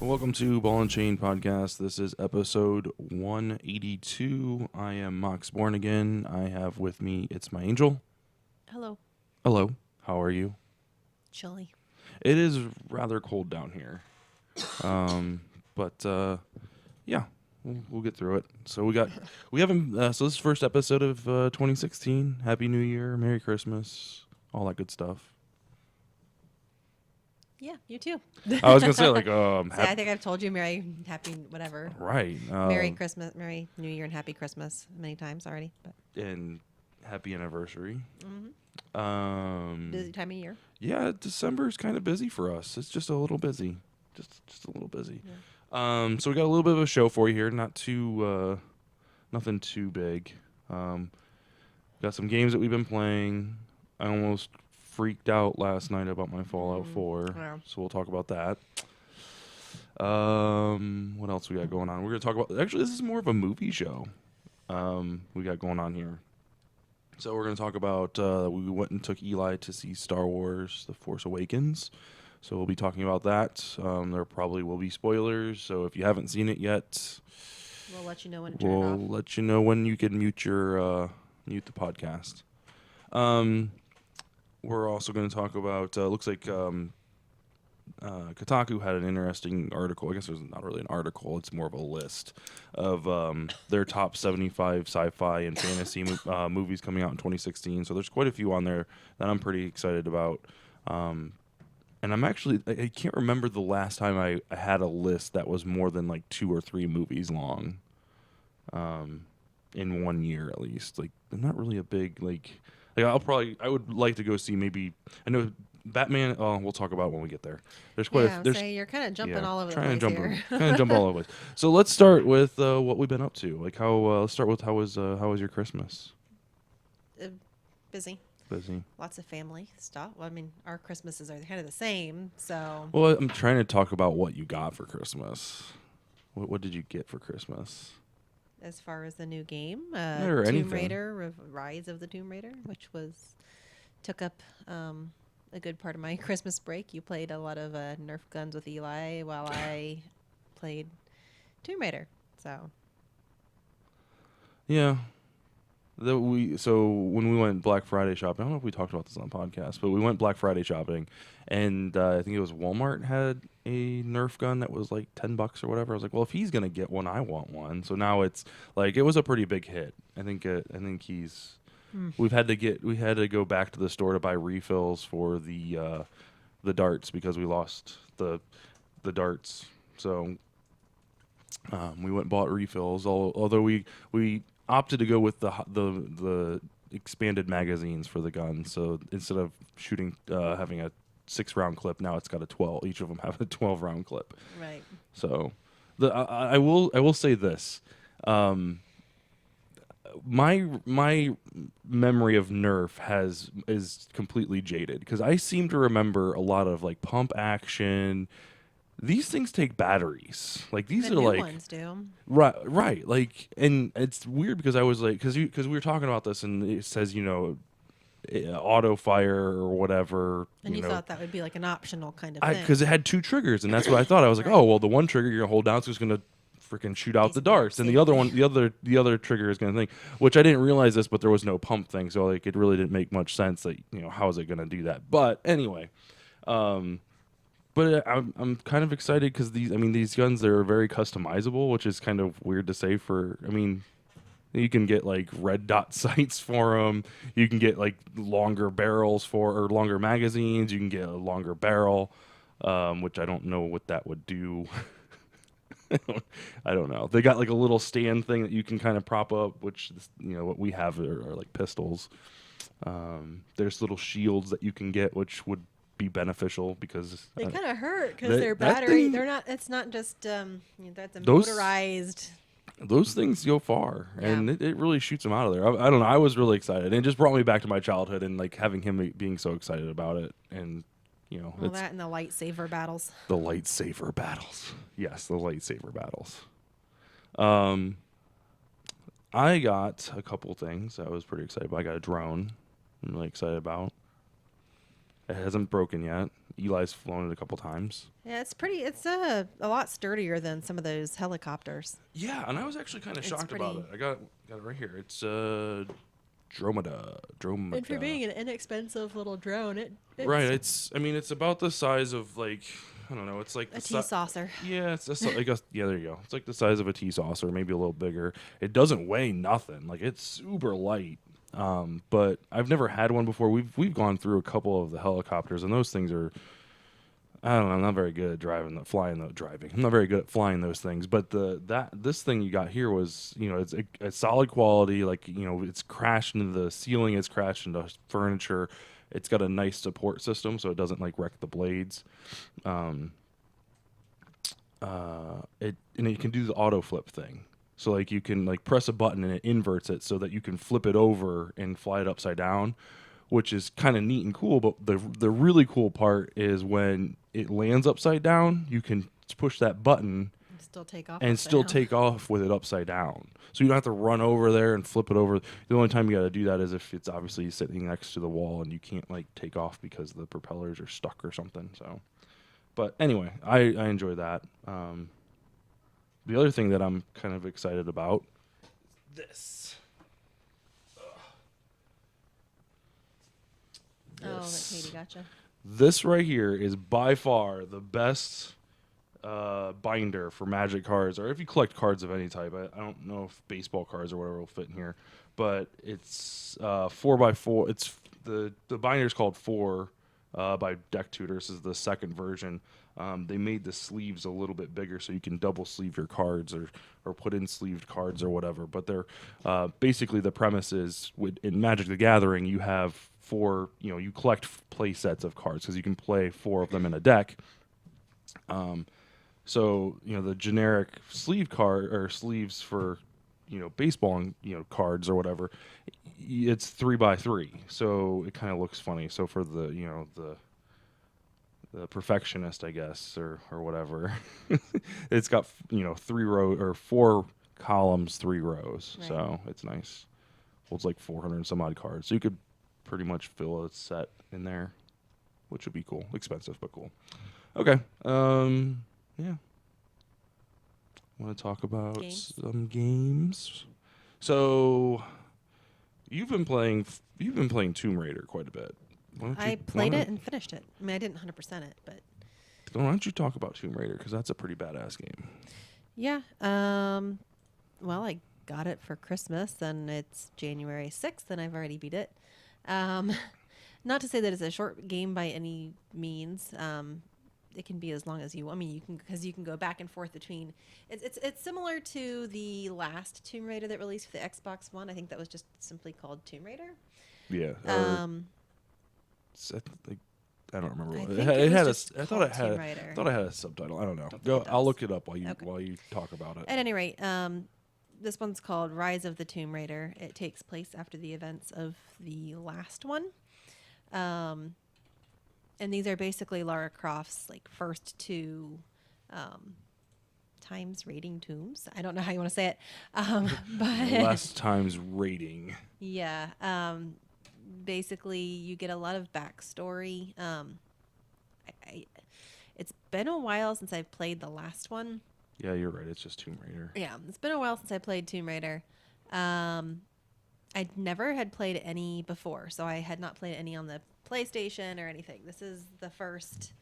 Welcome to Ball and Chain Podcast. This is episode 182. I am Mox Born again. I have with me, it's my angel. Hello. Hello. How are you? Chilly. It is rather cold down here. But yeah, we'll get through it. So we haven't, so this is the first episode of 2016. Happy New Year, Merry Christmas, all that good stuff. Yeah, you too. I was going to say, like, I think I've told you happy, whatever. right. Merry Christmas, Merry New Year, and Happy Christmas many times already. But And happy anniversary. busy time of year. Yeah, December is kind of busy for us. It's just a little busy, just a little busy. Yeah. So we got a little bit of a show for you here. Not too, nothing too big. Got some games that we've been playing. I almost freaked out last night about my Fallout 4, Yeah. so we'll talk about that. What else we got going on? We're gonna talk about. Actually, this is more of a movie show. We got going on here. So we're going to talk about, we went and took Eli to see Star Wars The Force Awakens. So we'll be talking about that. There probably will be spoilers. So if you haven't seen it yet, We'll let you know when to turn it we'll off. let you know when you can mute the podcast. We're also going to talk about, looks like Kotaku had an interesting article. I guess it's not really an article. It's more of a list of their top 75 sci-fi and fantasy movies coming out in 2016. So there's quite a few on there that I'm pretty excited about. And I'm actually, I can't remember the last time I had a list that was more than like 2 or 3 movies long in 1 year at least. Like, they're not really a big, I would like to go see maybe, I know Batman. Oh, we'll talk about it when we get there. There's quite Yeah, a. There's you're kind of jumping all over the trying place to here. trying to jump all over the place. So let's start with what we've been up to. Like how. Let's start with how was your Christmas? Busy. Busy. Lots of family stuff. Well, I mean, our Christmases are kind of the same, so. Well, I'm trying to talk about what you got for Christmas. What did you get for Christmas? As far as the new game, Or Tomb anything. Raider, Rise of the Tomb Raider, which took up a good part of my Christmas break. You played a lot of Nerf guns with Eli while I played Tomb Raider. So Yeah. So when we went Black Friday shopping, I don't know if we talked about this on the podcast, but we went Black Friday shopping, and I think it was Walmart had a Nerf gun that was like $10 or whatever. I was like, well, if he's gonna get one, I want one. So now it's like it was a pretty big hit. I think he's. We had to go back to the store to buy refills for the darts because we lost the darts. So we went and bought refills. Although we opted to go with the expanded magazines for the gun. So instead of shooting having a 6-round clip, now it's got a 12. Each of them have a 12-round clip. right. So I will say this. My memory of Nerf is completely jaded because I seem to remember a lot of like pump action. These things take batteries. Like these The are new like ones do. right. Like, and it's weird because I was like, because we were talking about this and it says auto fire or whatever. And you know, thought that would be like an optional kind of thing. because it had 2 triggers and that's what I thought. I was like, Right. oh well, the one trigger you're gonna hold down, so it's gonna freaking shoot out the Basically, darts, and the other one, the other trigger is gonna think. Which I didn't realize this, but there was no pump thing, so like it really didn't make much sense that how is it gonna do that? But anyway, but I'm kind of excited because these guns, they're very customizable, which is kind of weird to say for. You can get like red dot sights for them. You can get like longer barrels or longer magazines. You can get a longer barrel, which I don't know what that would do. I don't know. They got like a little stand thing that you can kind of prop up, which what we have are like pistols. There's little shields that you can get, which would be beneficial because They kind of hurt because that- they're that battery. thing- They're not. It's not just that's a Those- motorized. those things go far, and Yeah. it really shoots them out of there. I don't know. I was really excited, and it just brought me back to my childhood and like having him being so excited about it, and Well, it's that and the lightsaber battles. the lightsaber battles. Yes, the lightsaber battles. I got a couple things I was pretty excited about. I got a drone. I'm really excited about. It hasn't broken yet. Eli's flown it a couple times. Yeah, it's pretty. It's a lot sturdier than some of those helicopters. Yeah, and I was actually kind of It's shocked about it. pretty- I got it right here. It's Dromeda. And for being an inexpensive little drone, it's Right. It's about the size of like, I don't know. It's like a tea saucer. Yeah, it's just I guess yeah. There you go. It's like the size of a tea saucer, maybe a little bigger. It doesn't weigh nothing. Like it's super light. But I've never had one before. We've gone through a couple of the helicopters, and those things are. I don't know. I'm not very good at driving. I'm not very good at flying those things. But this thing you got here was, it's a solid quality. Like, it's crashed into the ceiling. It's crashed into furniture. It's got a nice support system, so it doesn't like wreck the blades. It can do the auto flip thing. So like you can like press a button and it inverts it so that you can flip it over and fly it upside down, which is kind of neat and cool. But the really cool part is when it lands upside down, you can push that button Still take off. and upside still down. take off with it upside down. So you don't have to run over there and flip it over. The only time you got to do that is if it's obviously sitting next to the wall and you can't like take off because the propellers are stuck or something. So, but anyway, I enjoy that. The other thing that I'm kind of excited about is this. Oh, that Katie gotcha. This right here is by far the best binder for Magic cards, or if you collect cards of any type. I don't know if baseball cards or whatever will fit in here, but it's 4x4. It's the binder's called 4 by Deck Tutors. This is the second version. They made the sleeves a little bit bigger so you can double sleeve your cards or put in sleeved cards or whatever. But they're basically the premise is in Magic the Gathering you have 4. You collect play sets of cards because you can play 4 of them in a deck. So the generic sleeve card or sleeves for baseball and cards or whatever, it's 3x3, so it kind of looks funny. So for the perfectionist, I guess, or whatever, it's got 3 rows or 4 columns, 3 rows. Right. So it's nice. Holds like 400 and some odd cards, so you could pretty much fill a set in there, which would be cool. Expensive, but cool. Okay. Yeah. Want to talk about some games? So, you've been playing Tomb Raider quite a bit. I played it and finished it. I mean, I didn't 100% it, but why don't you talk about Tomb Raider, because that's a pretty badass game. yeah. Well, I got it for Christmas, and it's January 6th, and I've already beat it. Not to say that it's a short game by any means. It can be as long as you want. I mean, you can go back and forth between. It's similar to the last Tomb Raider that released for the Xbox One. I think that was just simply called Tomb Raider. Yeah. I don't remember. I What think it had. I thought it Tomb had. Raider. Thought I had a subtitle. I don't know. Don't think Go. it I'll does. look it up while you Okay. talk about it. At any rate, this one's called Rise of the Tomb Raider. It takes place after the events of the last one. And these are basically Lara Croft's like first 2 times raiding tombs. I don't know how you want to say it. But Last time's rating. yeah. Basically, you get a lot of backstory. It's been a while since I've played the last one. Yeah, you're right. It's just Tomb Raider. Yeah, it's been a while since I played Tomb Raider. I never had played any before, so I had not played any on the PlayStation or anything. This is the first.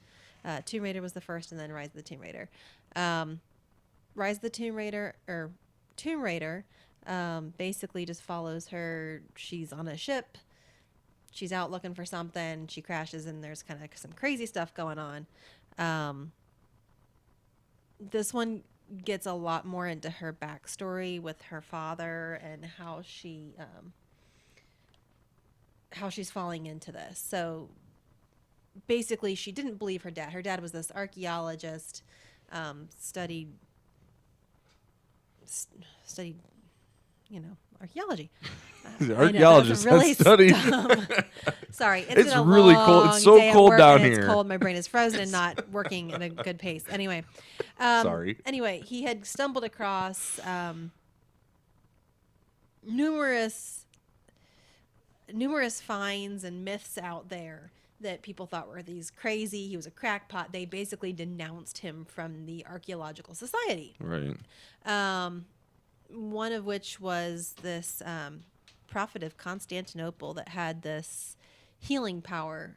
Tomb Raider was the first, and then Rise of the Tomb Raider. Rise of the Tomb Raider, or Tomb Raider, basically just follows her. She's on a ship. She's out looking for something. She crashes, and there's kind of some crazy stuff going on. This one gets a lot more into her backstory with her father and how she's falling into this. So basically, she didn't believe her dad. Her dad was this archaeologist, studied, archaeology. The I know, that was archaeologist really has studied. dumb. Sorry, It's been a really cold. It's long so day at cold work, down and here. It's cold. My brain is frozen and not working at a good pace. Anyway, Sorry. Anyway, he had stumbled across numerous finds and myths out there that people thought were these crazy. He was a crackpot. They basically denounced him from the Archaeological Society. Right. One of which was this prophet of Constantinople that had this healing power.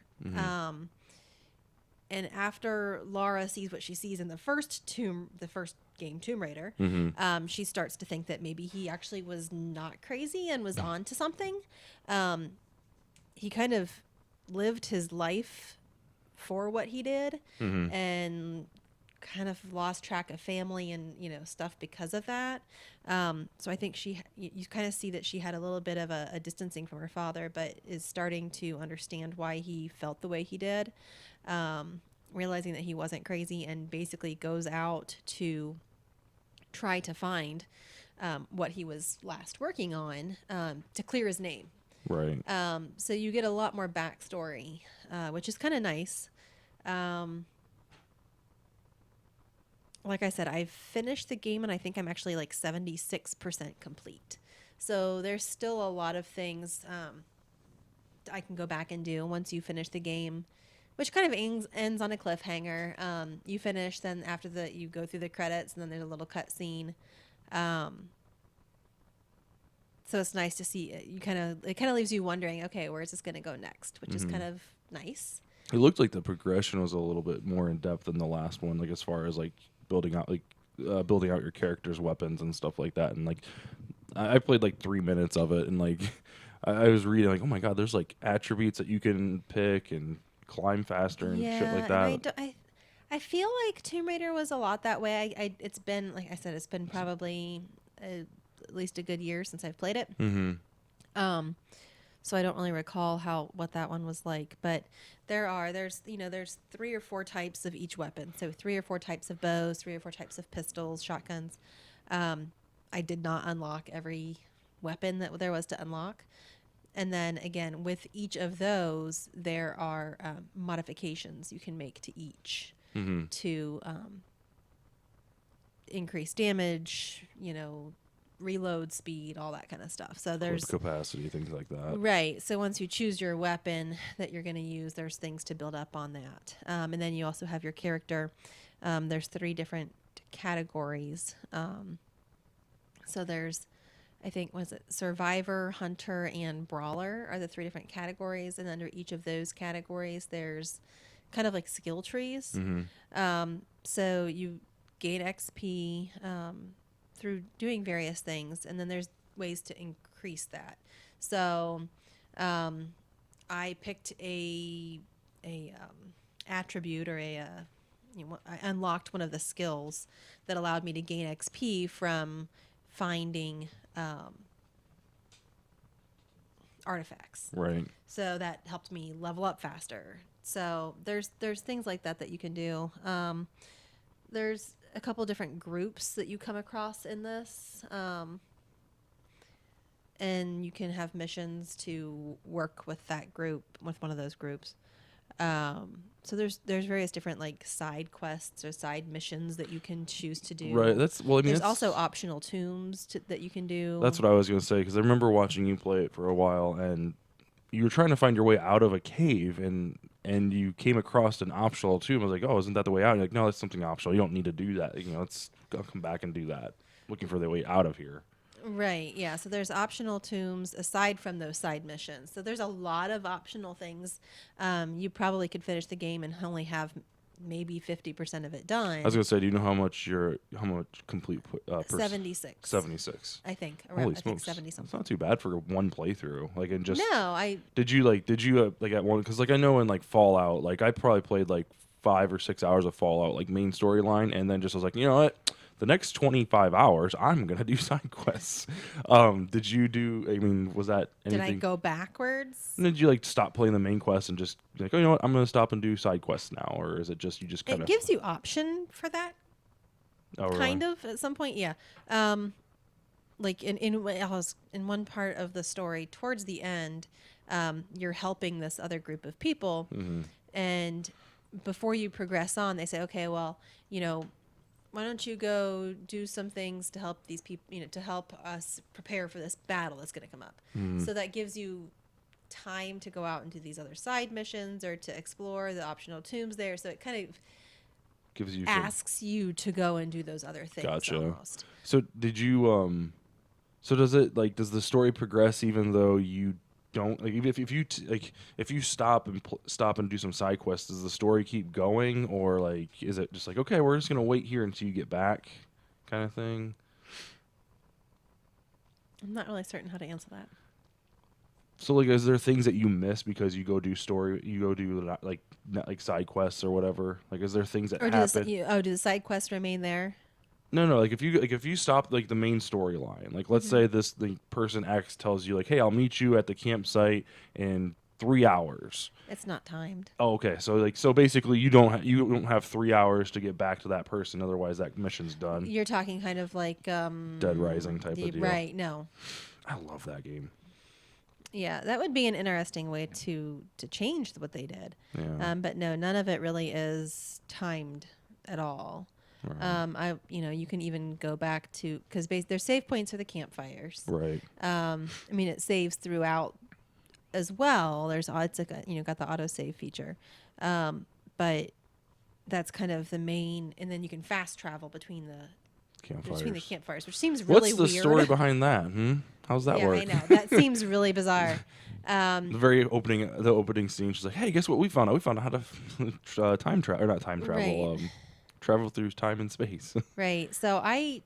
And after Lara sees what she sees in the first game, Tomb Raider, she starts to think that maybe he actually was not crazy and was on to something. He kind of lived his life for what he did, and kind of lost track of family and stuff because of that. So I think you kind of see that she had a little bit of a distancing from her father, but is starting to understand why he felt the way he did. Realizing that he wasn't crazy, and basically goes out to try to find what he was last working on to clear his name. Right. So you get a lot more backstory, which is kind of nice. Like I said, I've finished the game, and I think I'm actually like 76% complete. So there's still a lot of things I can go back and do once you finish the game, which kind of ends on a cliffhanger. You finish, then after you go through the credits, and then there's a little cut scene. So it's nice to see it. It kind of leaves you wondering, okay, where is this going to go next? Which is kind of nice. It looked like the progression was a little bit more in depth than the last one, like as far as like building out your character's weapons and stuff like that. And like I played like 3 minutes of it, and like I was reading like, oh my god, there's like attributes that you can pick and climb faster and shit like that. And I feel like Tomb Raider was a lot that way. It's been, like I said, it's been probably at least a good year since I've played it. So I don't really recall what that one was like, but there's 3 or 4 types of each weapon. So 3 or 4 types of bows, 3 or 4 types of pistols, shotguns. I did not unlock every weapon that there was to unlock. And then again, with each of those, there are modifications you can make to each to increase damage, reload speed, all that kind of stuff. So there's capacity, things like that. Right. So once you choose your weapon that you're going to use, there's things to build up on that. And then you also have your character. There's 3 different categories. So there's, I think, was it Survivor, Hunter, and Brawler are the 3 different categories. And under each of those categories, there's kind of like skill trees. So you gain XP through doing various things, and then there's ways to increase that. So I picked a attribute, or I unlocked one of the skills that allowed me to gain XP from finding artifacts. Right. So that helped me level up faster. So there's things like that you can do. There's a couple different groups that you come across in this, and you can have missions to work with that group, with one of those groups. So there's various different like side quests or side missions that you can choose to do. Right. There's also optional tombs that you can do. That's what I was going to say, because I remember watching you play it for a while, and you were trying to find your way out of a cave, and you came across an optional tomb. I was like, oh, isn't that the way out? And you're like, no, that's something optional. You don't need to do that. I'll come back and do that. Looking for the way out of here. Right, yeah. So there's optional tombs aside from those side missions. So there's a lot of optional things. You probably could finish the game and only have maybe 50% of it done. I was going to say, do you know how much complete 76. 76. I think. Holy I think smokes. 70 something. That's not too bad for one playthrough. Like, and just Did you at one, cuz like I know in like Fallout, like I probably played like 5 or 6 hours of Fallout, like main storyline, and then just was like, you know what? The next 25 hours, I'm going to do side quests. Did you do, was that anything? Did I go backwards? And did you like stop playing the main quest and just be like, oh, you know what? I'm going to stop and do side quests now? Or is it just, you just kind of. It gives you option for that. Oh, kind really? of at some point, yeah. Like in one part of the story, towards the end, you're helping this other group of people. And before you progress on, they say, okay, well, why don't you go do some things to help these people, to help us prepare for this battle that's going to come up. So that gives you time to go out and do these other side missions or to explore the optional tombs there. So it kind of Gives you asks you to go and do those other things. Gotcha. Almost. So did you so does it like does the story progress even though you don't like even if you if you stop and stop and do some side quests, does the story keep going, or like is it just like, okay, we're just gonna wait here until you get back, kind of thing? I'm not really certain how to answer that. So like, is there things that you miss because you go do like side quests or whatever? Like, is there things that Or happen? do the side quests remain there? No. Like if you stop like the main storyline, like let's say the person X tells you like, hey, I'll meet you at the campsite in 3 hours. It's not timed. Oh, okay. So basically, you don't have 3 hours to get back to that person. Otherwise, that mission's done. You're talking kind of like Dead Rising type of deal. Right? No. I love that game. Yeah, that would be an interesting way to change what they did. Yeah. But no, none of it really is timed at all. Right. You can even go back to because there's save points for the campfires. Right. I mean, it saves throughout as well. It's like got the autosave feature, but that's kind of the main. And then you can fast travel between the campfires, which seems really weird. What's the story behind that? How's that work? I know that seems really bizarre. The opening scene, she's like, "Hey, guess what we found out? We found out how to time travel, or not time travel, Right. Travel through time and space." Right. So I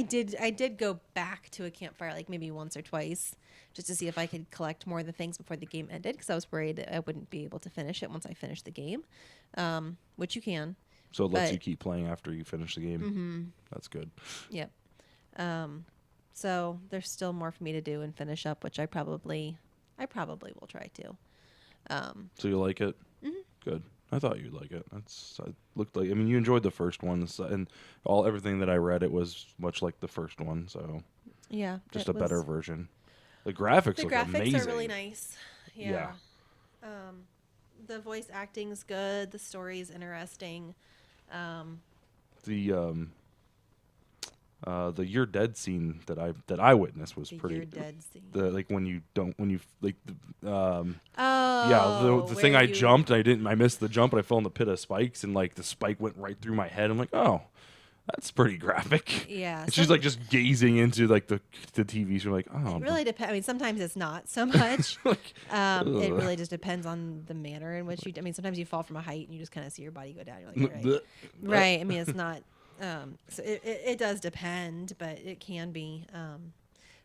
did go back to a campfire like maybe once or twice just to see if I could collect more of the things before the game ended because I was worried that I wouldn't be able to finish it once I finished the game, which you can. So it lets you keep playing after you finish the game. Mm-hmm. That's good. Yep. So there's still more for me to do and finish up, which I probably will try to. So you like it? Mm-hmm. Good. I thought you'd like it. It looked like. I mean, you enjoyed the first one, and everything that I read, it was much like the first one. So Yeah. just a better version. The graphics look amazing. Are really nice. Yeah. The voice acting's good. The story's interesting. The "You're Dead" scene that I witnessed was pretty. You're Dead scene. The thing I jumped, I missed the jump, and I fell in the pit of spikes, and like the spike went right through my head. I'm like, oh, that's pretty graphic. Yeah. And she's like just gazing into like the TV. So like, oh, it really depends. I mean, sometimes it's not so much. like, it really just depends on the manner in which you. I mean, sometimes you fall from a height and you just kind of see your body go down. You're like, right. Right. I mean, it's not. So it does depend, but it can be,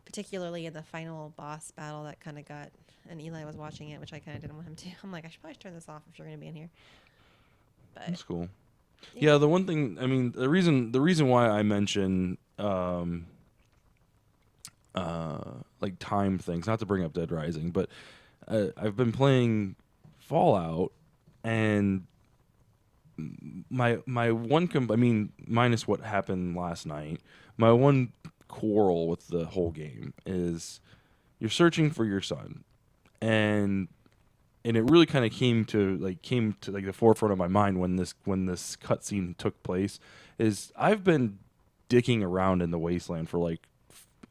particularly in the final boss battle that kind of got, and Eli was watching it, which I kind of didn't want him to. I'm like, I should probably turn this off if you're going to be in here. But that's cool. Yeah, the one thing, I mean, the reason why I mention like time things, not to bring up Dead Rising, but I've been playing Fallout, and my one I mean, minus what happened last night, my one quarrel with the whole game is you're searching for your son, and it really kind of came to the forefront of my mind when this cutscene took place. Is I've been dicking around in the wasteland for like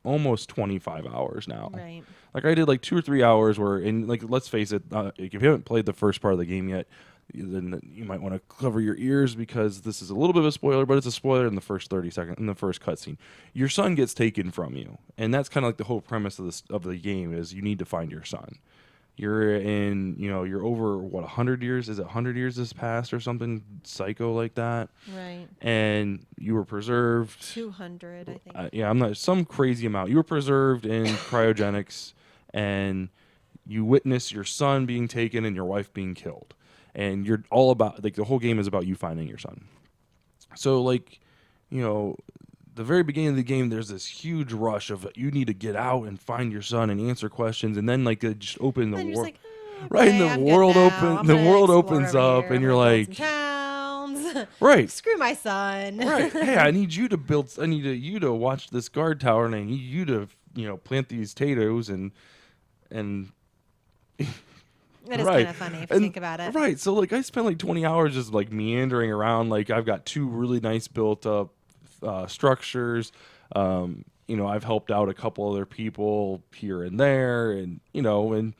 almost 25 hours now. right. Like I did like 2 or 3 hours where, and like let's face it, if you haven't played the first part of the game yet, then you might want to cover your ears because this is a little bit of a spoiler, but it's a spoiler in the first 30 seconds in the first cutscene. Your son gets taken from you, and that's kind of like the whole premise of the game is you need to find your son. You're you're over 100 years? Is it 100 years has passed or something psycho like that? Right. And you were preserved 200, I think. I'm not some crazy amount. You were preserved in cryogenics, and you witness your son being taken and your wife being killed. And you're all about, like, the whole game is about you finding your son. So, like, the very beginning of the game, there's this huge rush of you need to get out and find your son and answer questions, and then like they just open the world, like, right? And the world opens up, and you're like, towns. Right, screw my son. Right. Hey, I need you to watch this guard tower, and I need you to plant these potatoes and. That is kind of funny if you think about it. Right. So like I spent like 20 hours just like meandering around. Like I've got 2 really nice built up structures. I've helped out a couple other people here and there, and and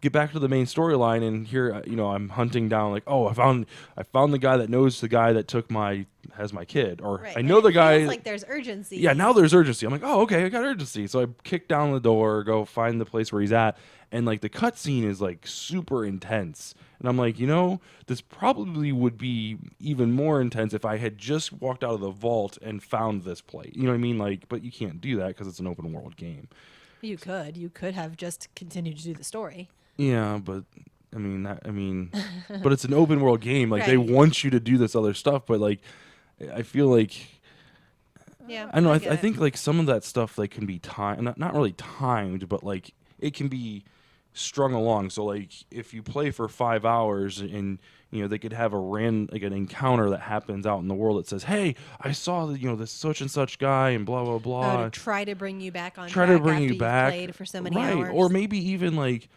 get back to the main storyline, and here I'm hunting down, like, oh, I found the guy that knows the guy that has my kid, or Right. I And know the it guy. feels like there's urgency. Yeah, now there's urgency. I'm like, oh, okay, I got urgency. So I kick down the door, go find the place where he's at, and like the cutscene is like super intense. And I'm like, this probably would be even more intense if I had just walked out of the vault and found this place. You know what I mean? Like, but you can't do that because it's an open world game. You could have just continued to do the story. Yeah, but but it's an open world game. Like they Right. want you to do this other stuff, but like I feel like Yeah. I don't know. I get it. think like some of that stuff like can be timed, not really timed, but like it can be strung along. So like if you play for 5 hours and they could have like an encounter that happens out in the world that says, "Hey, I saw this such and such guy and blah blah blah." To try to bring you back on Try track to bring after you you've back, played for so many right? hours. Or maybe even like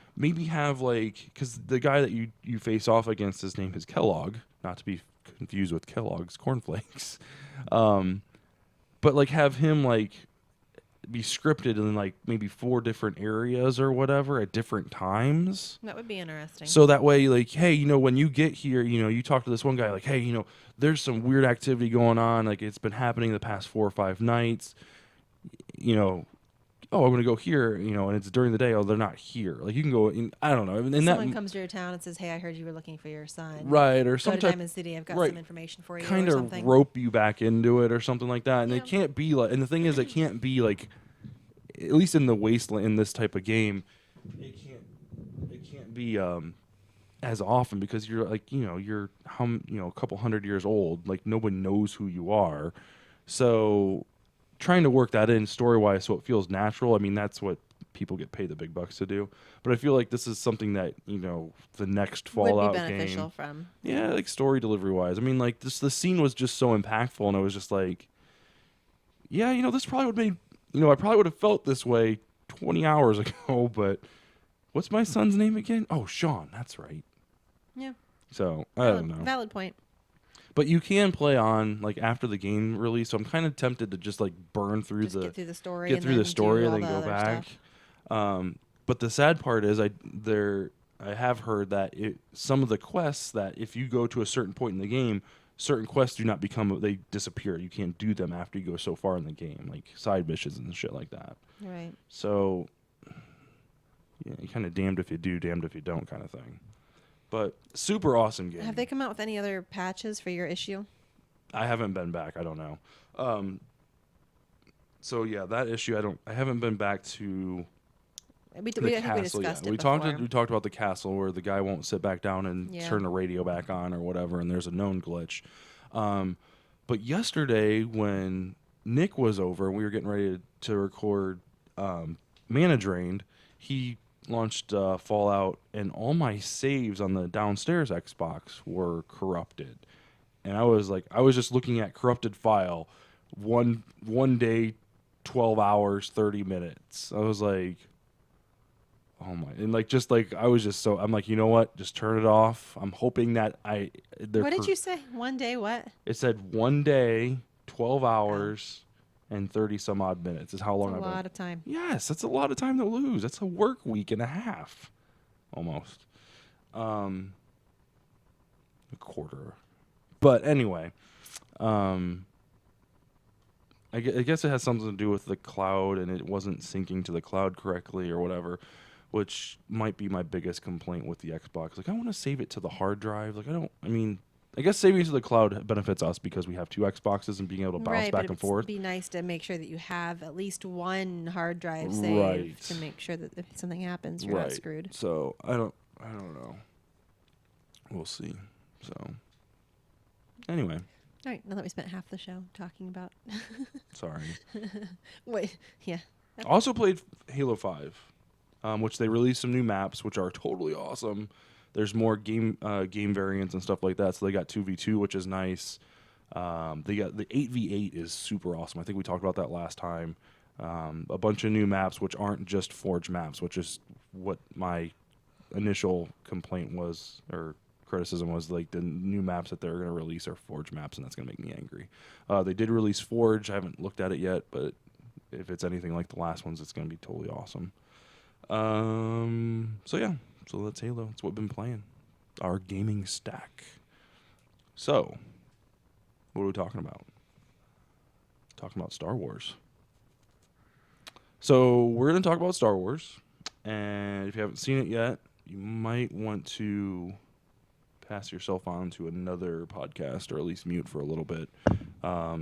have like, because the guy that you face off against, his name is Kellogg, not to be confused with Kellogg's cornflakes. But like have him like be scripted in like maybe 4 different areas or whatever at different times. That would be interesting. So that way, like, hey, when you get here, you talk to this one guy, like, hey, there's some weird activity going on. Like, it's been happening the past 4 or 5 nights. Oh, I'm going to go here, and it's during the day. Oh, they're not here. Like, you can go in, I don't know. And Someone comes to your town and says, "Hey, I heard you were looking for your son." right, or Go some to type, Diamond City. I've got right, some information for you. kind or of something. rope you back into it or something like that. And Yeah. it can't be like, and the thing is, it can't be like, at least in the wasteland, in this type of game, it can't be as often, because you're like, you're a couple hundred years old, like no one knows who you are. So trying to work that in story wise so it feels natural, I mean, that's what people get paid the big bucks to do. But I feel like this is something that the next Fallout would be beneficial game, from. yeah, like story delivery wise, I mean, like the scene was just so impactful, and I was just like, yeah, this probably would be, I probably would have felt this way 20 hours ago. But what's my son's name again? Oh, Sean, that's right. Yeah. So I don't know. Valid point. But you can play on like after the game release, so I'm kind of tempted to just like burn through Just get through the story. get and through then the story do and all then the go other back. stuff. But the sad part is I have heard that some of the quests, that if you go to a certain point in the game, certain quests they disappear. You can't do them after you go so far in the game, like side missions and shit like that. Right. So yeah, you kind of damned if you do, damned if you don't kind of thing. But super awesome game. Have they come out with any other patches for your issue? I haven't been back. I don't know. So yeah, that issue I haven't been back to We, the I think castle we discussed yet. it We before. talked about the castle where the guy won't sit back down and Yeah. turn the radio back on or whatever, and there's a known glitch. But yesterday when Nick was over and we were getting ready to record Mana Drained, he launched Fallout, and all my saves on the downstairs Xbox were corrupted. And I was just looking at corrupted file, one day, 12 hours, 30 minutes. I was like, oh my, and like just like I was just so I'm like, you know what? Just turn it off. I'm hoping that What did you say? One day what? It said 1 day, 12 hours, and 30 some odd minutes is how long That's a I've been. lot of time. Yes, that's a lot of time to lose. That's a work week and a half, almost. A quarter. But anyway, I guess it has something to do with the cloud, and it wasn't syncing to the cloud correctly or whatever, which might be my biggest complaint with the Xbox. Like, I want to save it to the hard drive. Like, I guess saving it to the cloud benefits us because we have 2 Xboxes and being able to bounce Right, back but and forth. it'd be nice to make sure that you have at least one hard drive saved Right. to make sure that if something happens, you're not screwed. So I don't know. We'll see. So anyway, All right, now that we spent half the show talking about. sorry. Wait, yeah. Also played Halo 5, which they released some new maps, which are totally awesome. There's more game variants and stuff like that. So they got 2v2, which is nice. They got the 8v8 is super awesome. I think we talked about that last time. A bunch of new maps, which aren't just Forge maps, which is what my initial complaint was, or criticism was, like the new maps that they're going to release are Forge maps, and that's going to make me angry. They did release Forge. I haven't looked at it yet, but if it's anything like the last ones, it's going to be totally awesome. So yeah, so that's Halo. That's what I've been playing. Our gaming stack. So, what are we talking about? Talking about Star Wars. So we're going to talk about Star Wars, and if you haven't seen it yet, you might want to pass yourself on to another podcast, or at least mute for a little bit. Yeah,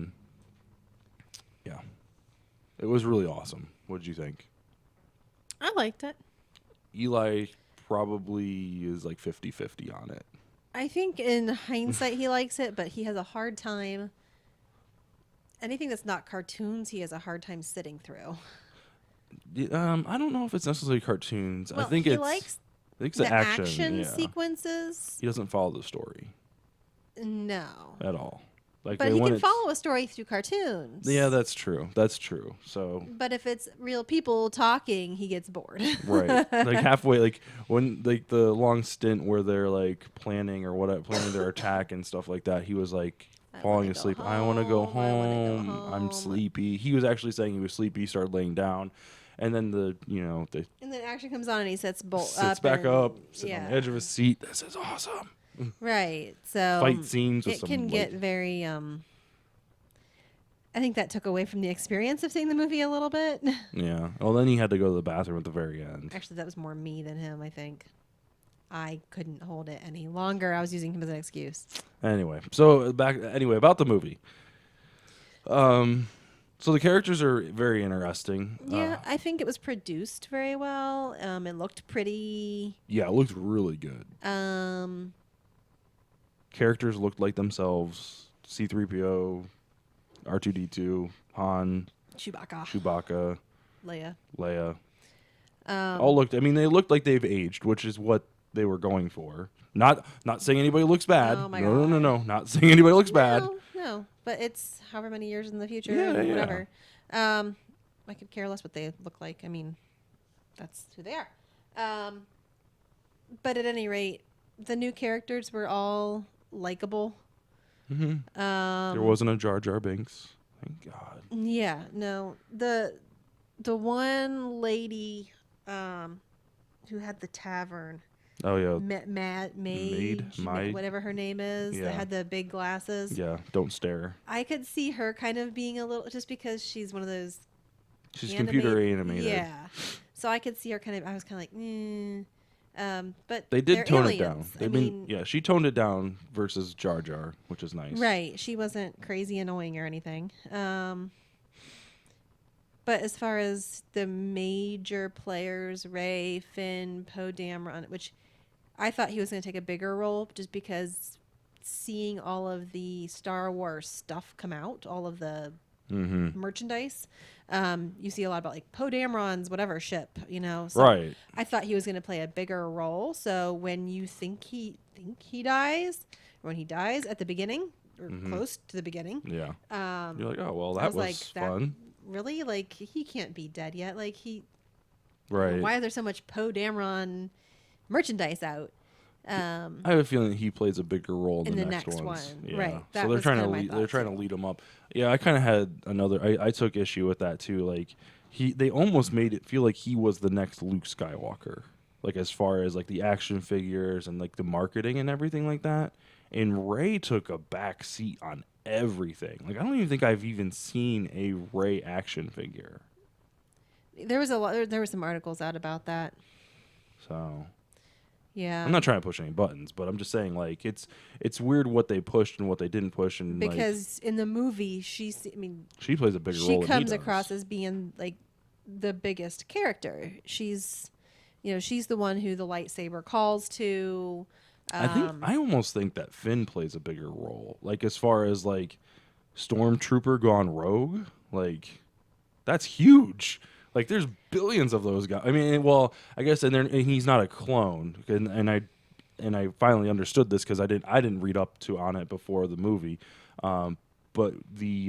it was really awesome. What did you think? I liked it. Eli probably is like 50-50 on it. I think in hindsight he likes it, but he has a hard time. Anything that's not cartoons, he has a hard time sitting through. I don't know if it's necessarily cartoons. Well, I think he it's likes the action yeah. sequences. He doesn't follow the story No. at all. Like, But he can follow a story through cartoons. Yeah, that's true. That's true. So, but if it's real people talking, he gets bored. right, like halfway, like when like the long stint where they're like planning their attack and stuff like that, he was like falling asleep. I want to go home. I'm sleepy. He was actually saying he was sleepy. He started laying down, and then and then action comes on and he sits back up, sitting on the edge of his seat. This is awesome. Right. So fight scenes with it can get very I think that took away from the experience of seeing the movie a little bit. Yeah. Well, then he had to go to the bathroom at the very end. Actually, that was more me than him, I think. I couldn't hold it any longer. I was using him as an excuse. Anyway, about the movie. So the characters are very interesting. Yeah, I think it was produced very well. It looked pretty. Yeah, it looked really good. Characters looked like themselves. C-3PO, R2-D2, Han, Chewbacca, Leia. All looked. I mean, they looked like they've aged, which is what they were going for. Not saying anybody looks bad. Oh my no, God. no. Not saying anybody looks bad. No. But it's however many years in the future, Yeah. whatever. I could care less what they look like. I mean, that's who they are. But at any rate, the new characters were all likable. Mm-hmm. There wasn't a Jar Jar Binks. Thank God. Yeah, no. The one lady who had the tavern. Oh yeah. Maid, whatever her name is, that had the big glasses. Yeah, don't stare. I could see her kind of being a little, just because she's one of those. She's computer animated. Yeah, so I could see her kind of. I was kind of like, but they did tone it down. Yeah, she toned it down versus Jar Jar, which is nice. Right, she wasn't crazy annoying or anything. But as far as the major players, Rey, Finn, Poe Dameron, which I thought he was going to take a bigger role just because seeing all of the Star Wars stuff come out, all of the merchandise, you see a lot about like Poe Dameron's whatever ship, So right. I thought he was going to play a bigger role. So when you think he dies, or when he dies at the beginning or close to the beginning, yeah, you're like, oh well, that was like, fun. Really? Like, he can't be dead yet. Like, right. Why is there so much Poe Dameron merchandise out? I have a feeling he plays a bigger role in the next one. Yeah. Right. So they're trying to lead him up. Yeah, I kind of had I took issue with that too. Like, they almost made it feel like he was the next Luke Skywalker. Like, as far as like the action figures and like the marketing and everything like that. And Rey took a back seat on everything. Like, I don't even think I've even seen a Rey action figure. There was some articles out about that. So yeah, I'm not trying to push any buttons, but I'm just saying, like, it's weird what they pushed and what they didn't push, and because in the movie she plays a bigger role. She comes across as being like the biggest character. She's the one who the lightsaber calls to. I almost think that Finn plays a bigger role. Like, as far as like Stormtrooper gone rogue, like, that's huge. Like, there's billions of those guys. I mean, well, I guess, and he's not a clone, and I finally understood this because I didn't read up on it before the movie. But the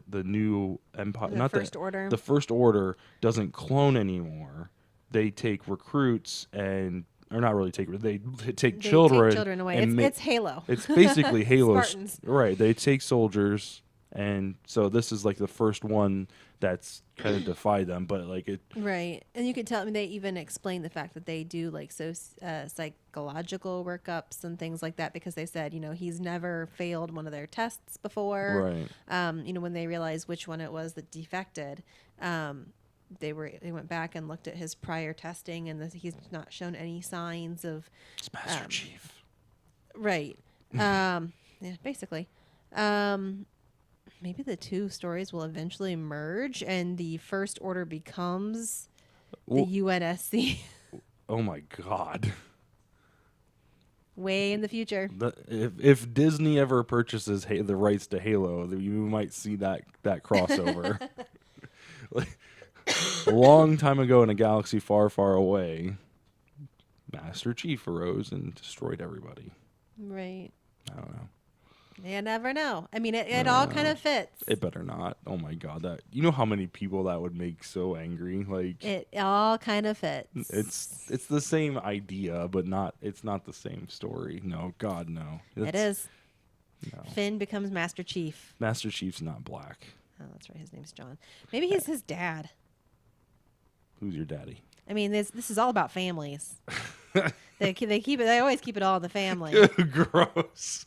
the new Empire, not First Order. The First Order doesn't clone anymore. They take recruits and. Or not really they take children. Take children away. It's Halo. It's basically Halo. Spartans. Right. They take soldiers And so this is like the first one that's kind of defied them, but like it. Right. And you could tell, I mean, they even explain the fact that they do like psychological workups and things like that because they said, he's never failed one of their tests before. Right. When they realized which one it was that defected, they went back and looked at his prior testing and he's not shown any signs of. It's Master Chief. Right. Yeah, basically. Maybe the two stories will eventually merge and the First Order becomes the UNSC. Oh my God. Way in the future. If Disney ever purchases the rights to Halo, you might see that crossover. Like, a long time ago in a galaxy far, far away, Master Chief arose and destroyed everybody. Right. I don't know. You never know. I mean, it all kind of fits. It better not. Oh my God, that you know how many people that would make so angry. Like it all kind of fits. It's the same idea, but it's not the same story. No, God, no. It is. No. Finn becomes Master Chief. Master Chief's not black. Oh, that's right. His name's John. Maybe he's his dad. Who's your daddy? I mean, this is all about families. They always keep it all in the family. Gross.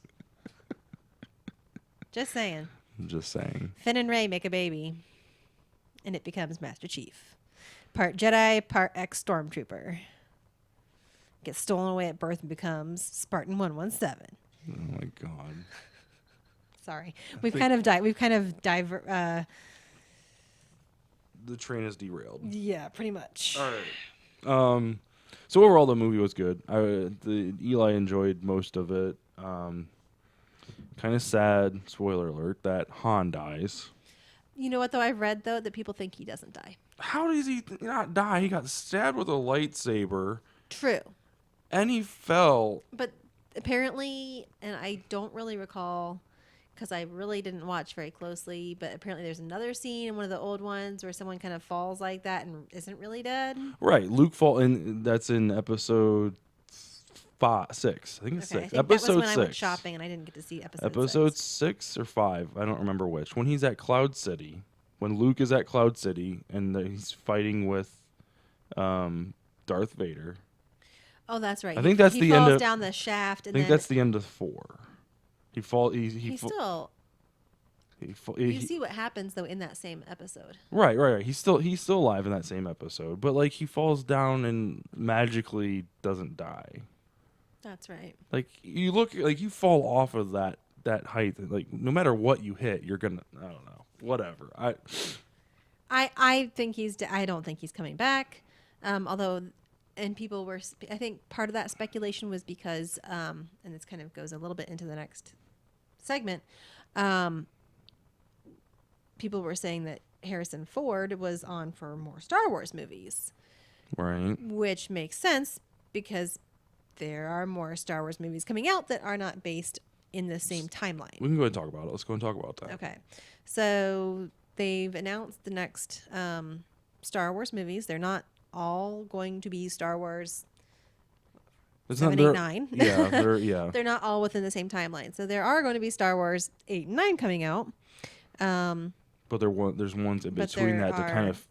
Just saying. I'm just saying. Finn and Rey make a baby, and it becomes Master Chief. Part Jedi, part ex-Stormtrooper. Gets stolen away at birth and becomes Spartan 117. Oh my God. Sorry, we've kind of The train is derailed. Yeah, pretty much. All right. So overall, the movie was good. Eli enjoyed most of it. Kind of sad, spoiler alert, that Han dies. You know what, though? I've read, though, that people think he doesn't die. How does he not die? He got stabbed with a lightsaber. True. And he fell. But apparently, and I don't really recall, because I really didn't watch very closely, but apparently there's another scene in one of the old ones where someone kind of falls like that and isn't really dead. Right. Luke fall, and that's in episode 6. I think it's 6. I think Episode that was when 6. I went shopping and I didn't get to see Episode 6 or 5. I don't remember which. When he's at Cloud City. When Luke is at Cloud City and he's fighting with Darth Vader. Oh, that's right. I think that's the end of. He falls down the shaft. And I think that's the end of 4. He fall. He still. You see what happens though in that same episode. Right. He's still alive in that same episode, but like he falls down and magically doesn't die. That's right. Like you fall off of that height. Like no matter what you hit, you're gonna. I don't know. Whatever. I think I don't think he's coming back. Although, and people were. I think part of that speculation was because, and this kind of goes a little bit into the next segment. People were saying that Harrison Ford was on for more Star Wars movies. Right. Which makes sense because there are more Star Wars movies coming out that are not based in the same timeline. We can go ahead and talk about it. Let's go and talk about that. Okay. So they've announced the next Star Wars movies. They're not all going to be Star Wars 7, 8, 9. Yeah. They're not all within the same timeline. So there are going to be Star Wars 8 and 9 coming out. But there's ones in between that to kind of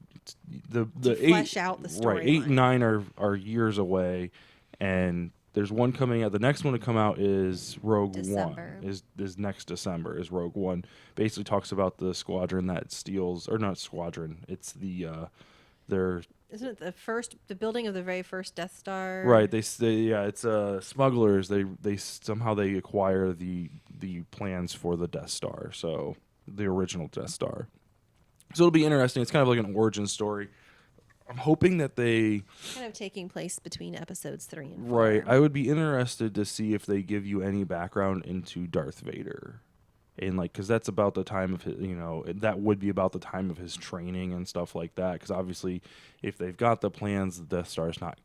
the flesh out the story. Right, 8 and 9 are years away, and there's one coming out. The next one to come out is Rogue December. One. Is next December. Is Rogue One. Basically talks about the squadron that steals, or not squadron. It's the Isn't it the building of the very first Death Star? Right. It's smugglers. They somehow they acquire the plans for the Death Star. So. The original Death Star. So it'll be interesting. It's kind of like an origin story. I'm hoping that they... Kind of taking place between episodes 3 and 4. Right. I would be interested to see if they give you any background into Darth Vader. And because that's about the time of his, that would be about the time of his training and stuff like that. Because obviously, if they've got the plans, the Death Star's not,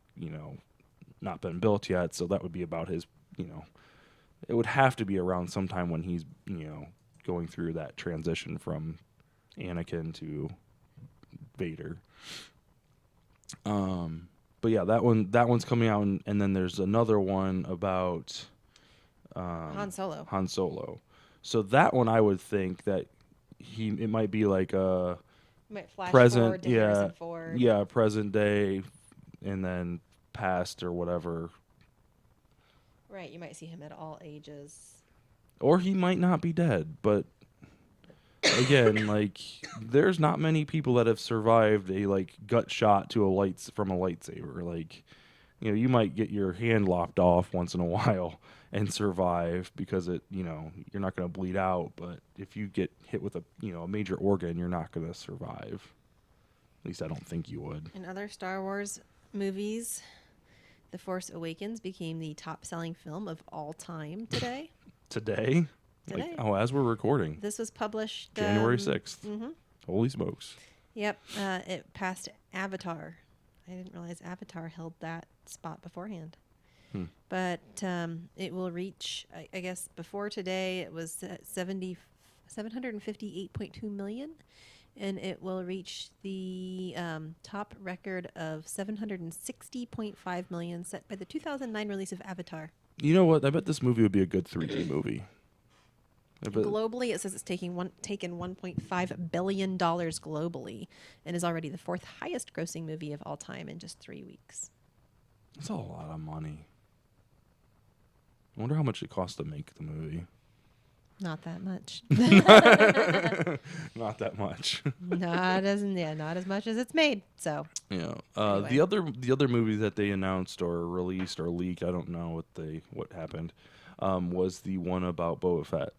not been built yet. So that would be about his, it would have to be around sometime when he's, going through that transition from Anakin to Vader. But yeah, that one's coming out, and then there's another one about Han Solo. So that one I would think that it might be like a Might flash present, forward to yeah, Harrison Ford. yeah, present day, and then past or whatever. Right, you might see him at all ages. Or he might not be dead, but again, like there's not many people that have survived a like gut shot to from a lightsaber. Like, you might get your hand lopped off once in a while and survive because you're not going to bleed out, but if you get hit with a major organ, you're not going to survive. At least I don't think you would. In other Star Wars movies, The Force Awakens became the top-selling film of all time today. Today? Today. As we're recording. This was published January 6th. Mm-hmm. Holy smokes. Yep. It passed Avatar. I didn't realize Avatar held that spot beforehand. But it will reach, I guess, before today, it was 758.2 million. And it will reach the top record of 760.5 million set by the 2009 release of Avatar. You know what? I bet this movie would be a good 3D movie. Globally, it says it's taken $1.5 billion globally and is already the fourth highest grossing movie of all time in just 3 weeks. That's a lot of money. I wonder how much it cost to make the movie. Not that much. Not that much. not as much as it's made. So Yeah. Anyway. The other movie that they announced or released or leaked, I don't know what happened, was the one about Boba Fett.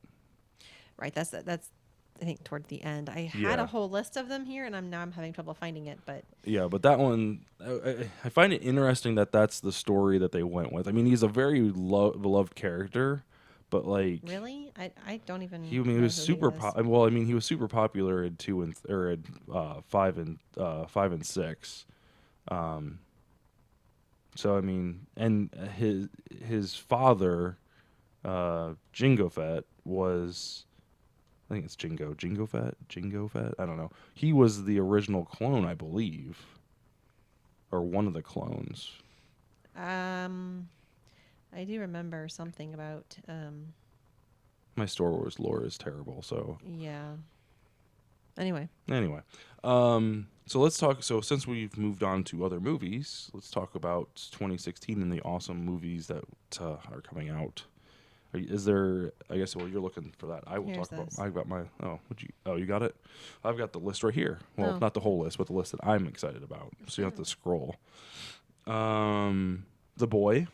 right, that's I think toward the end. I had Yeah. a whole list of them here, and I'm having trouble finding it. But Yeah, but that one, I find it interesting that that's the story that they went with. I mean, he's a very beloved character, but like really, I don't even. he know was who super he is. well. I mean, he was super popular in 2 and or in 5 and 6. So I mean, and his father, Jingo Fett, was. I think it's Jingo Fett. I don't know. He was the original clone, I believe, or one of the clones. I do remember something about. My Star Wars lore is terrible, so Yeah. Anyway, so let's talk. So since we've moved on to other movies, let's talk about 2016 and the awesome movies that are coming out. Is there? I guess. Well, you're looking for that. I will Here's talk about. this. I've got my. Oh, would you? Oh, you got it. I've got the list right here. Well, Oh. not the whole list, but the list that I'm excited about. So you have to scroll. The Boy.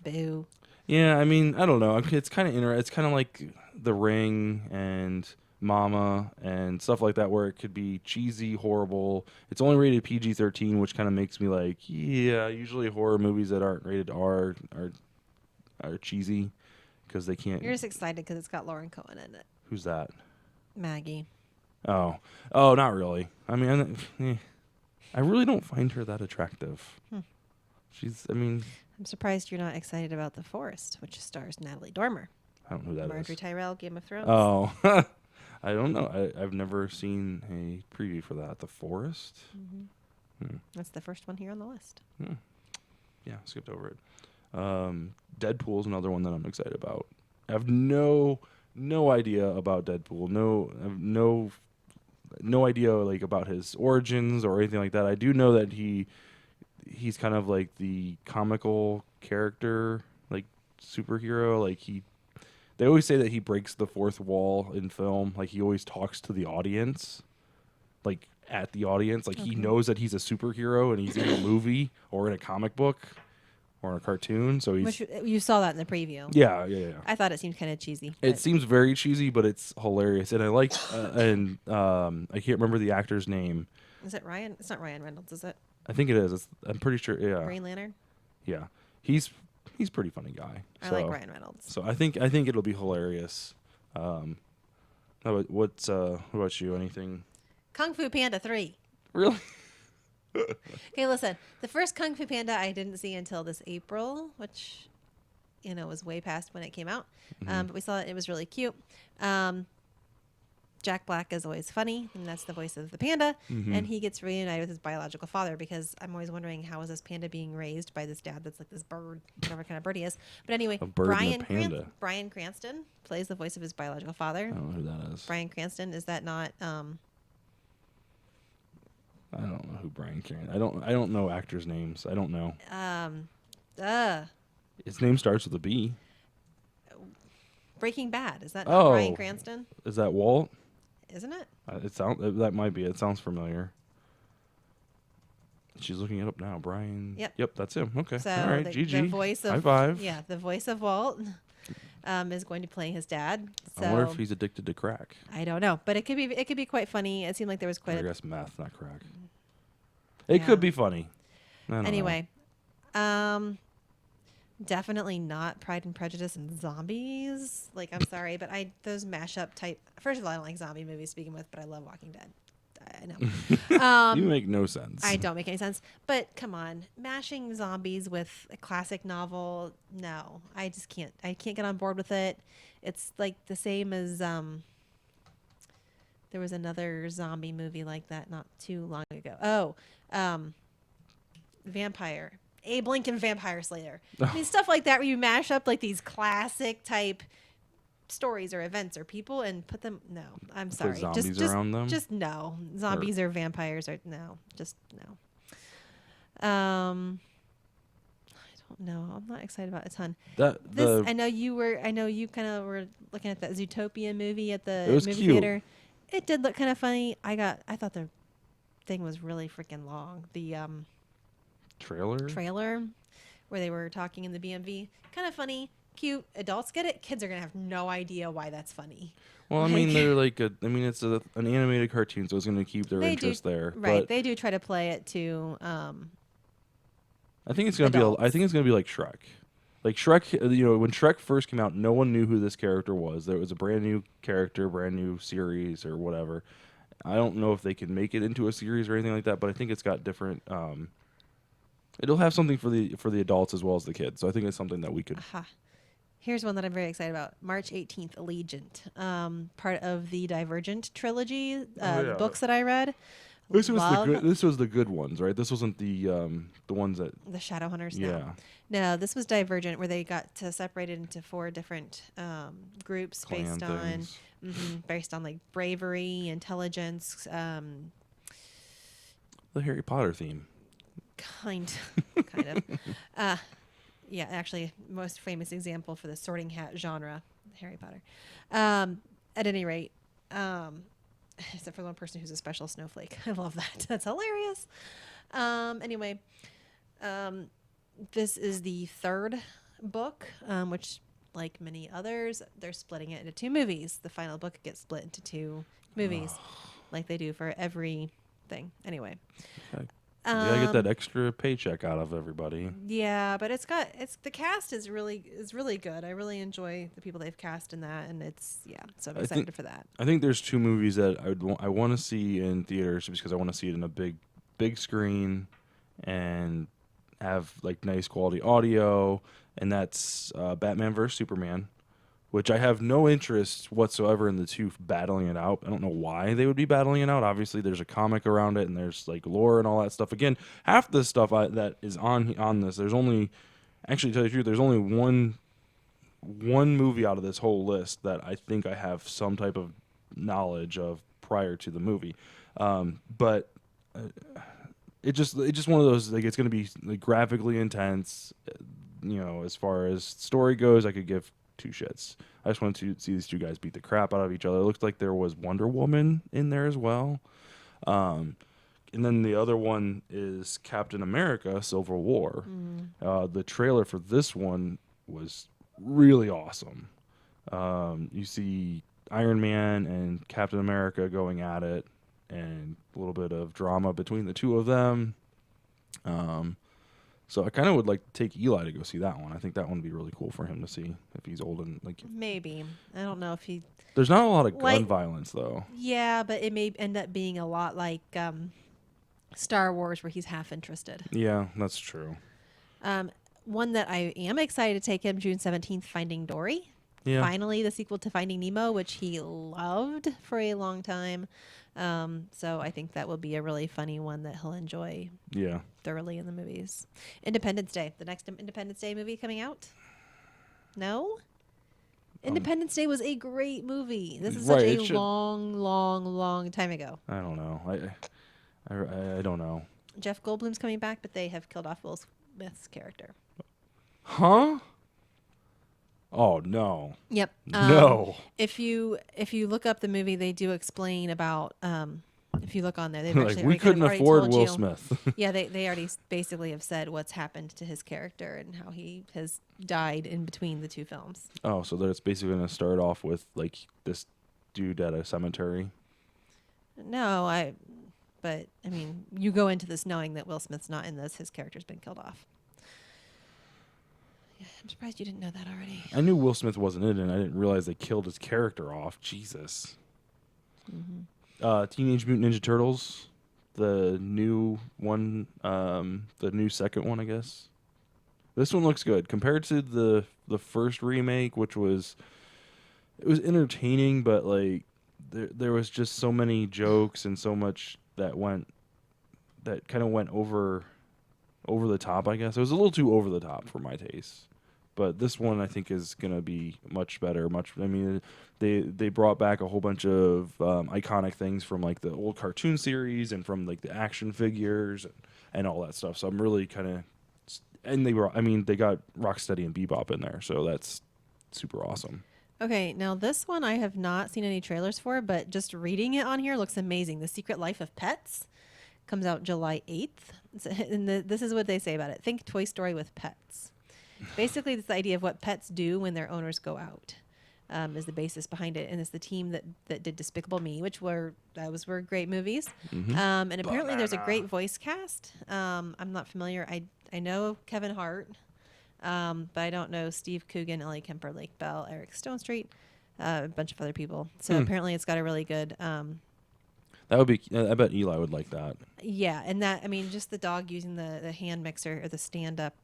boo. Yeah, I mean, I don't know. It's kind of It's kind of like The Ring and Mama and stuff like that, where it could be cheesy, horrible. It's only rated PG-13, which kind of makes me like, yeah. Usually, horror movies that aren't rated R are cheesy because they can't. You're just excited because it's got Lauren Cohen in it. Who's that? Maggie. Oh, not really. I mean, I really don't find her that attractive. I mean, I'm surprised you're not excited about The Forest, which stars Natalie Dormer. I don't know who that is. Marjorie Tyrell, Game of Thrones. Oh, I don't know. I've never seen a preview for that. The Forest? That's the first one here on the list. Yeah, skipped over it. Deadpool's another one that I'm excited about. I have no idea about Deadpool. I have no idea like about his origins or anything like that. I do know that he's kind of like the comical character, like superhero. Like they always say that he breaks the fourth wall in film. Like he always talks to the audience, like at the audience. Like he knows that he's a superhero and he's in a movie or in a comic book or in a cartoon. So he's Which you saw that in the preview. yeah. I thought it seemed kind of cheesy. It but seems very cheesy, but it's hilarious, and I like. I can't remember the actor's name. Is it Ryan? It's not Ryan Reynolds, is it? I think it is. I'm pretty sure. Yeah, Green Lantern. yeah. He's a pretty funny guy. I like Ryan Reynolds. So I think it'll be hilarious. What about you? Anything? Kung Fu Panda 3. Really? Okay, listen. The first Kung Fu Panda I didn't see until this April, which, was way past when it came out. But we saw it. It was really cute. Jack Black is always funny, and that's the voice of the panda. Mhm. And he gets reunited with his biological father because I'm always wondering how is this panda being raised by this dad that's like this bird, whatever kind of bird he is. But anyway, A bird and a panda. Bryan Cranston plays the voice of his biological father. I don't know who that is. Bryan Cranston, is that not? I don't know who Bryan Cranston. I don't know actors' names. I don't know. His name starts with a B. Breaking Bad, is that not Bryan Oh. Cranston? Is that Walt? Isn't it? That might be. It sounds familiar. She's looking it up now. Brian. Yep. That's him. Okay. So All right. the GG. voice of High five. Yeah, the voice of Walt is going to play his dad. So I wonder if he's addicted to crack. I don't know, but it could be quite funny. It seemed like there was I quite a guess meth, not crack. It Yeah. could be funny. I don't know. anyway. Definitely not Pride and Prejudice and zombies. Like, I'm sorry, but those mashup type. First of all, I don't like zombie movies to begin with, but I love Walking Dead. I know. You make no sense. I don't make any sense. But come on, mashing zombies with a classic novel, no. I just can't. I can't get on board with it. It's like the same as there was another zombie movie like that not too long ago. Vampire. Abe Lincoln Vampire Slayer. I mean, stuff like that where you mash up like these classic type stories or events or people and put them. No, I'm Put sorry. zombies around them? Just no. Zombies or vampires or no. Just no. I don't know. I'm not excited about a ton. I know you kind of were looking at that Zootopia movie at the It was movie cute. theater. It did look kind of funny. I thought the thing was really freaking long. The trailer where they were talking in the BMV. Kind of funny, cute. Adults get it. Kids are going to have no idea why that's funny. Well, I mean, they're like it's an animated cartoon, so it's going to keep their interest there. Right. But They do try to play it to I think it's going to be. I think it's going to be like Shrek. Like Shrek, when Shrek first came out, no one knew who this character was. There was a brand new character, brand new series or whatever. I don't know if they can make it into a series or anything like that, but I think it's got different. It'll have something for the adults as well as the kids. So I think it's something that we could. Here's one that I'm very excited about. March 18th, Allegiant, part of the Divergent trilogy, books that I read. This was the good ones, right? This wasn't the ones that. The Shadowhunters. Yeah. No, this was Divergent, where they got to separate it into 4 different groups Clan things. based on like bravery, intelligence, The Harry Potter theme. kind of. Yeah, actually, most famous example for the sorting hat genre, Harry Potter. At any rate, except for the one person who's a special snowflake. I love that. That's hilarious. Anyway, this is the 3rd book, which, like many others, they're splitting it into 2 movies. The final book gets split into 2 movies, like they do for every thing. Anyway. Okay. You gotta get that extra paycheck out of everybody. Yeah, but the cast is really good. I really enjoy the people they've cast in that, and so I'm excited for that. I think there's 2 movies that I want to see in theaters just because I want to see it in a big screen and have like nice quality audio, and that's Batman vs Superman, which I have no interest whatsoever in the 2 battling it out. I don't know why they would be battling it out. Obviously, there's a comic around it, and there's like lore and all that stuff. Again, half the stuff that is on this, there's only, actually, to tell you the truth, there's only one movie out of this whole list that I think I have some type of knowledge of prior to the movie. But it's just one of those, like, it's going to be like graphically intense. As far as story goes, I could give 2 shits. I just wanted to see these 2 guys beat the crap out of each other. It looked like there was Wonder Woman in there as well. And then the other one is Captain America: Civil War. The trailer for this one was really awesome. You see Iron Man and Captain America going at it, and a little bit of drama between the 2 of them. So I kind of would like to take Eli to go see that one. I think that one would be really cool for him to see if he's old and like. Maybe. I don't know if he. There's not a lot of gun violence though. Yeah, but it may end up being a lot like Star Wars, where he's half interested. Yeah, that's true. One that I am excited to take him, June 17th, Finding Dory. Yeah. finally the sequel to Finding Nemo, which he loved for a long time. So I think that will be a really funny one that he'll enjoy Yeah. thoroughly in the movies. Independence Day, the next Independence Day movie coming out? No? Independence Day was a great movie. This is such Right, a it should- long time ago. I don't know. I don't know. Jeff Goldblum's coming back, but they have killed off Will Smith's character. Huh? Oh no. Yep. No. If you look up the movie, they do explain about. If you look on there, they've Like actually we already kind couldn't of already afford told Will you- Smith. Yeah, they already basically have said what's happened to his character and how he has died in between the two films. Oh, so that's basically gonna start off with like this dude at a cemetery. No, but I mean, you go into this knowing that Will Smith's not in this. His character's been killed off. Yeah, I'm surprised you didn't know that already. I knew Will Smith wasn't in it, and I didn't realize they killed his character off. Jesus. Teenage Mutant Ninja Turtles, the new one, the new second one, I guess. This one looks good compared to the first remake, which was entertaining, but like there was just so many jokes and so much that kind of went over the top, I guess. It was a little too over the top for my taste. But this one I think is going to be much better. They brought back a whole bunch of iconic things from like the old cartoon series and from like the action figures and all that stuff. So I'm really kind of, and they got Rocksteady and Bebop in there. So that's super awesome. Okay, now this one I have not seen any trailers for, but just reading it on here looks amazing. The Secret Life of Pets comes out July 8th. And this is what they say about it. Think Toy Story with pets. Basically, it's the idea of what pets do when their owners go out is the basis behind it. And it's the team that did Despicable Me, those were great movies. And apparently there's a great voice cast. I'm not familiar. I know Kevin Hart. But I don't know Steve Coogan, Ellie Kemper, Lake Bell, Eric Stone Street, a bunch of other people. So apparently it's got a really good. That would be. I bet Eli would like that. Yeah, and just the dog using the hand mixer or the stand-up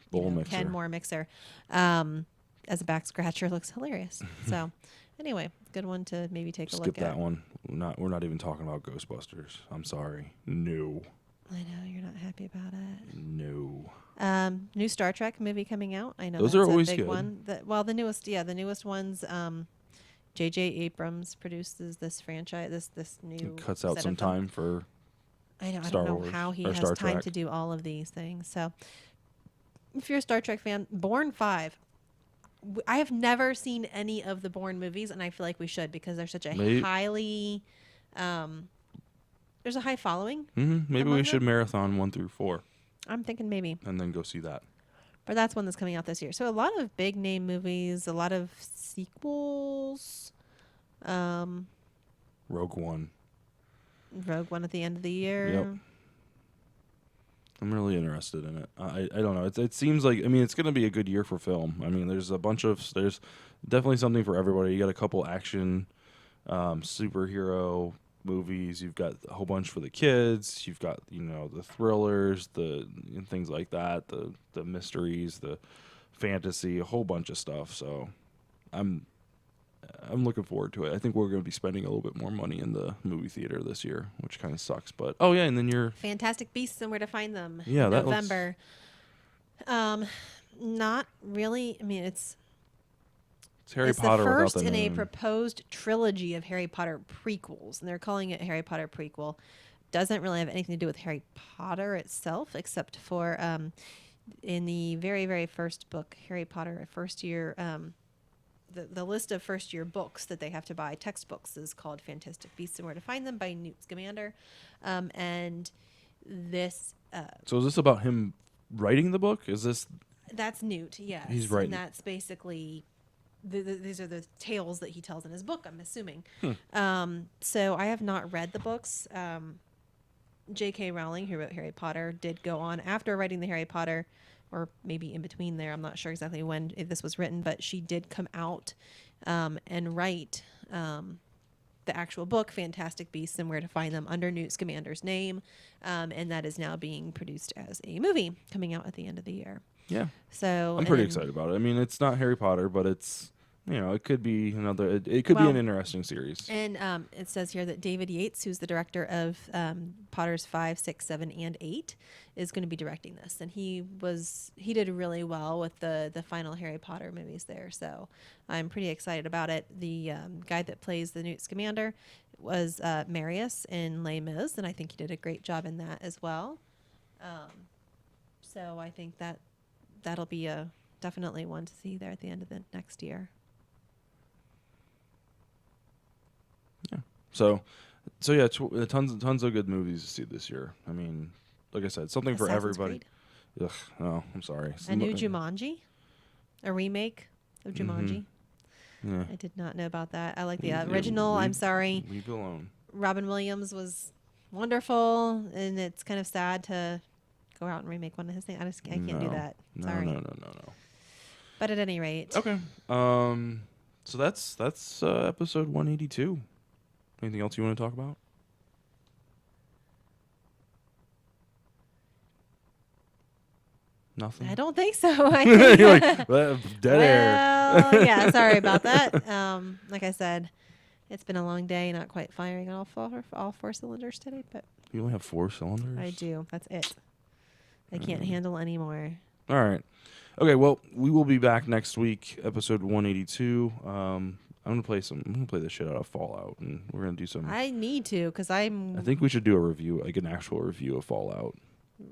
Bowl mixer. Kenmore mixer as a back scratcher looks hilarious. So anyway, good one to maybe take a look at. Skip that one. We're not even talking about Ghostbusters. I'm sorry. No. I know you're not happy about it. No. New Star Trek movie coming out. I know Those that's are always a big good. one. The newest ones. J.J. Abrams produces this franchise. This new. It cuts out set some of them. time for. I know. I Star don't know Wars how he or has Star time Trek. to do all of these things. So, if you're a Star Trek fan, Bourne 5. I have never seen any of the Bourne movies, and I feel like we should because they're such a highly. There's a high following. Maybe among we should them. marathon 1 through 4 I'm thinking maybe. and then go see that. But that's one that's coming out this year. So a lot of big name movies, a lot of sequels. Rogue One. Rogue One at the end of the year. Yep. I'm really interested in it. I don't know. It seems like it's going to be a good year for film. There's definitely something for everybody. You got a couple action, superhero movies. You've got a whole bunch for the kids. You've got the thrillers, and things like that. The mysteries, the fantasy, a whole bunch of stuff. So, I'm looking forward to it. I think we're going to be spending a little bit more money in the movie theater this year, which kind of sucks. But and then you're Fantastic Beasts and Where to Find Them. Yeah, in that November. Not really. it's Harry it's Potter the without first the in a name. proposed trilogy of Harry Potter prequels, and they're calling it Harry Potter prequel. Doesn't really have anything to do with Harry Potter itself, except for in the very, very first book, Harry Potter, first year. The list of first year books that they have to buy, textbooks, is called Fantastic Beasts and Where to Find Them by Newt Scamander, and this. So is this about him writing the book? Is this? That's Newt, yes. He's writing. And that's basically, these are the tales that he tells in his book, I'm assuming. So I have not read the books. J.K. Rowling, who wrote Harry Potter, did go on after writing the Harry Potter, or maybe in between there. I'm not sure exactly when this was written, but she did come out and write the actual book, Fantastic Beasts and Where to Find Them, under Newt Scamander's name. And that is now being produced as a movie coming out at the end of the year. Yeah. So I'm pretty and- excited about it. I mean, it's not Harry Potter, but it's, it could be another, it could be Well, an interesting series. And it says here that David Yates, who's the director of Potter's 5, 6, 7, and 8, is going to be directing this. And he did really well with the final Harry Potter movies there. So I'm pretty excited about it. The guy that plays the Newt Scamander was Marius in Les Mis, and I think he did a great job in that as well. So I think that'll be definitely one to see there at the end of the next year. So yeah, tons of good movies to see this year. I mean, like I said, something for Assassin's everybody. Creed. Ugh, no, I'm sorry. A new Jumanji, a remake of Jumanji. Yeah. I did not know about that. I like the Yeah, original. I'm sorry. Leave it alone. Robin Williams was wonderful, and it's kind of sad to go out and remake one of his things. I can't do No. that. No, Sorry. no. But at any rate. Okay. So that's episode 182. Anything else you want to talk about? Nothing. I don't think so. You're like, well, dead air. Well, yeah, sorry about that. Like I said, it's been a long day, not quite firing on all four cylinders today, but You only have 4 cylinders? I do. That's it. I can't handle any more. All right. Okay, well, we will be back next week, episode 182. I'm gonna play the shit out of Fallout, and we're gonna do some. I need to, because I think we should do a review, like an actual review of Fallout.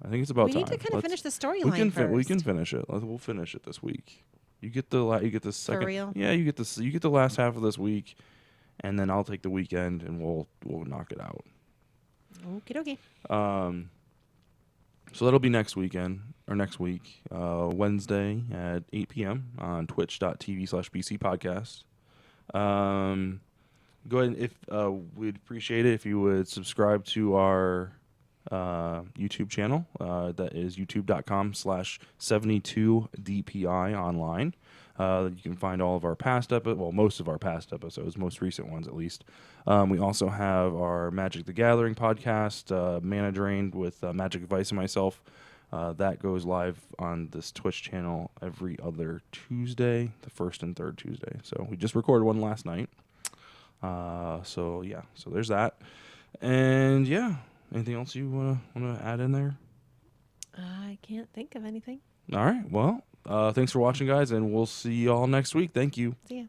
I think it's about we time. need to kind of finish the We storyline can first. we can finish it. We'll finish it this week. You get the second. real? Yeah, you get the last half of this week, and then I'll take the weekend, and we'll knock it out. Okie dokie. So that'll be next week, Wednesday at 8 p.m. on twitch.tv/BC podcast. Go ahead and we'd appreciate it if you would subscribe to our YouTube channel. That is youtube.com/72DPI online. You can find all of our most of our past episodes, most recent ones at least. We also have our Magic the Gathering podcast, Mana Drained with Magic Advice and myself. That goes live on this Twitch channel every other Tuesday, the first and third Tuesday. So we just recorded one last night. So there's that. And yeah, anything else you wanna add in there? I can't think of anything. All right. Well, thanks for watching, guys, and we'll see you all next week. Thank you. See ya.